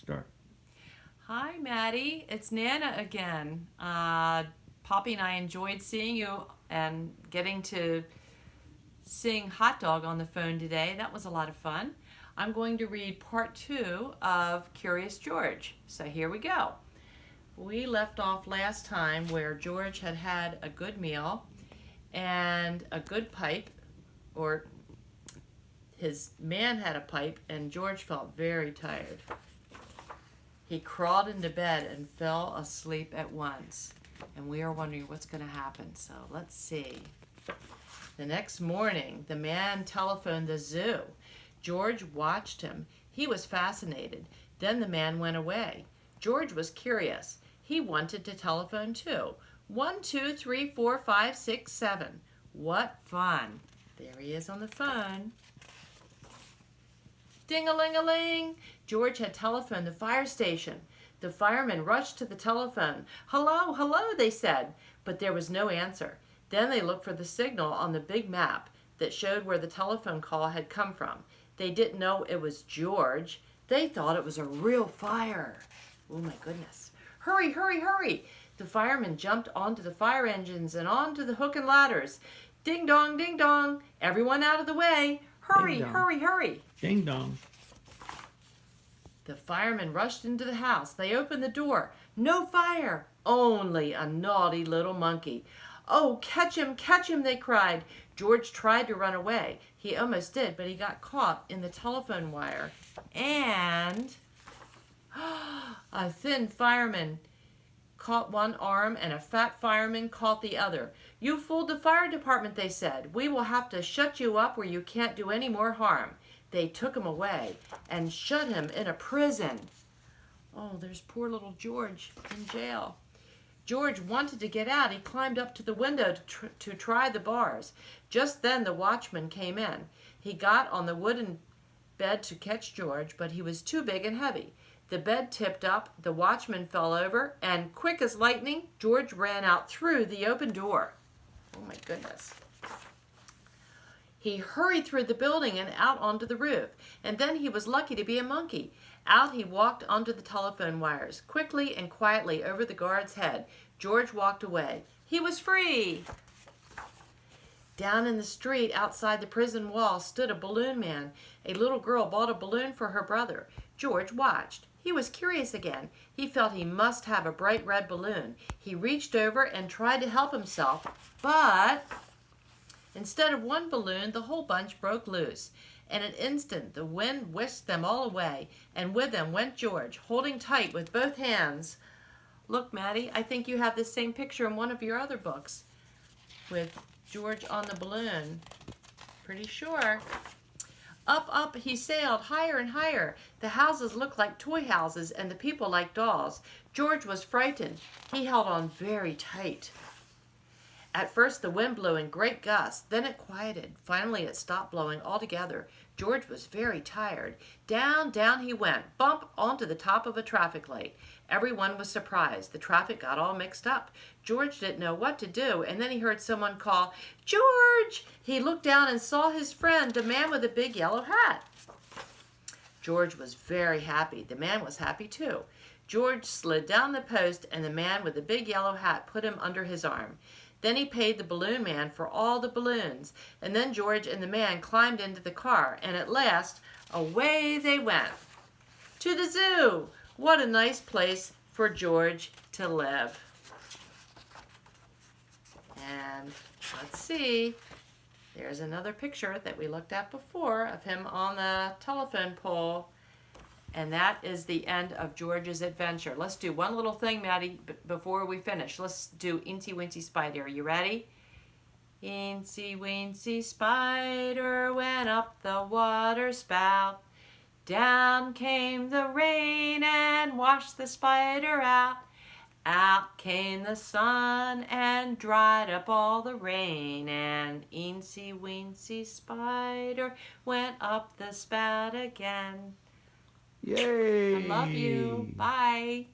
Start. Hi, Maddie. It's Nana again. Poppy and I enjoyed seeing you and getting to sing Hot Dog on the phone today. That was a lot of fun. I'm going to read part two of Curious George. So here we go. We left off last time where George had had a good meal and a good pipe, or his man had a pipe, and George felt very tired. He crawled into bed and fell asleep at once. And we are wondering what's going to happen. So let's see. The next morning, the man telephoned the zoo. George watched him. He was fascinated. Then the man went away. George was curious. He wanted to telephone too. 1, 2, 3, 4, 5, 6, 7. What fun. There he is on the phone. Ding-a-ling-a-ling! George had telephoned the fire station. The firemen rushed to the telephone. Hello, hello, they said, but there was no answer. Then they looked for the signal on the big map that showed where the telephone call had come from. They didn't know it was George. They thought it was a real fire. Oh my goodness. Hurry, hurry, hurry! The firemen jumped onto the fire engines and onto the hook and ladders. Ding dong, ding dong! Everyone out of the way! Hurry, Ding dong. hurry, hurry! Ding dong. The firemen rushed into the house. They opened the door. No fire! Only a naughty little monkey. Oh, catch him, they cried. George tried to run away. He almost did, but he got caught in the telephone wire. And a thin fireman caught one arm and a fat fireman caught the other. You fooled the fire department, they said. We will have to shut you up where you can't do any more harm. They took him away and shut him in a prison. Oh, there's poor little George in jail. George wanted to get out. He climbed up to the window to try the bars. Just then the watchman came in. He got on the wooden bed to catch George, but he was too big and heavy. The bed tipped up, the watchman fell over, and quick as lightning, George ran out through the open door. Oh my goodness. He hurried through the building and out onto the roof, and then he was lucky to be a monkey. Out he walked onto the telephone wires. Quickly and quietly over the guard's head, George walked away. He was free! Down in the street outside the prison wall stood a balloon man. A little girl bought a balloon for her brother. George watched. He was curious again. He felt he must have a bright red balloon. He reached over and tried to help himself, but instead of one balloon, the whole bunch broke loose. In an instant, the wind whisked them all away, and with them went George, holding tight with both hands. Look, Maddie, I think you have this same picture in one of your other books with George on the balloon. Pretty sure. Up, up he sailed, higher and higher. The houses looked like toy houses and the people like dolls. George was frightened. He held on very tight. At first the wind blew in great gusts, then it quieted. Finally it stopped blowing altogether. George was very tired. Down, down he went, bump onto the top of a traffic light. Everyone was surprised. The traffic got all mixed up. George didn't know what to do, and then he heard someone call, George! He looked down and saw his friend, the man with the big yellow hat. George was very happy. The man was happy too. George slid down the post, and the man with the big yellow hat put him under his arm. Then he paid the balloon man for all the balloons, and then George and the man climbed into the car, and at last, away they went. To the zoo! What a nice place for George to live. And let's see, there's another picture that we looked at before of him on the telephone pole. And that is the end of George's adventure. Let's do one little thing, Maddie, before we finish. Let's do Incy Wincy Spider. Are you ready? Incy Wincy Spider went up the water spout. Down came the rain and washed the spider out. Out came the sun and dried up all the rain. And Incy Wincy Spider went up the spout again. Yay! I love you. Bye.